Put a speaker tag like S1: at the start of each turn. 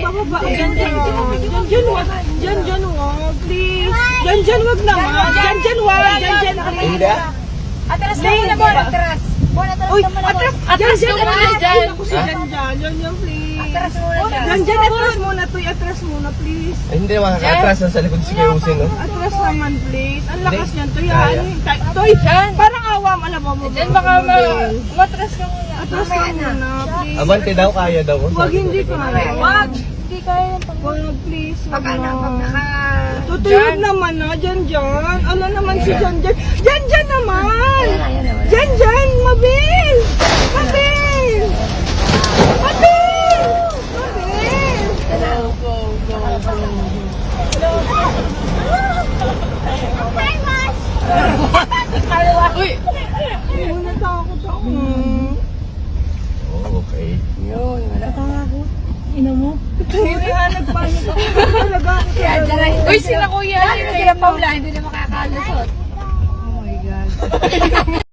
S1: Pababa. Diyan, wag. Please. Diyan, wag naman. Diyan, wag. Diyan,
S2: Hindi.
S3: Atras ka muna, Bon. Atras. Bon, atras
S1: Uy,
S3: ka muna, Bon.
S1: atras ka muna dyan. Ako si
S2: Ha?
S1: Diyan, please.
S3: Atras muna dyan.
S1: Diyan, atras muna, Tuy. Atras muna, please.
S2: Ay, hindi makaka-atras sa likod si Kuya Usin, no?
S1: Atras naman, please. Ang lakas niyan, Tuy.
S2: Kaya.
S1: Tuy, parang awam. Alam mo,
S3: Diyan, baka matras ka muna.
S1: atras ka muna, please.
S2: Abante daw, kaya daw.
S1: Wag, hindi kaya.
S3: Wag. Hindi kaya yung pang...
S1: Wag, please. Wag
S3: Pag
S1: na.
S3: naka...
S1: Tutulog naman na, dyan. Ano naman si dyan. Dyan naman. Dyan, mabil. Mabil.
S3: Uy!
S1: Natakot ako.
S2: Oh, okay.
S1: Ina mo? Nagpanik ako. Talaga.
S3: Uy, sila kuya. Sila Paula. Hindi na makakalusot.
S1: Oh my God.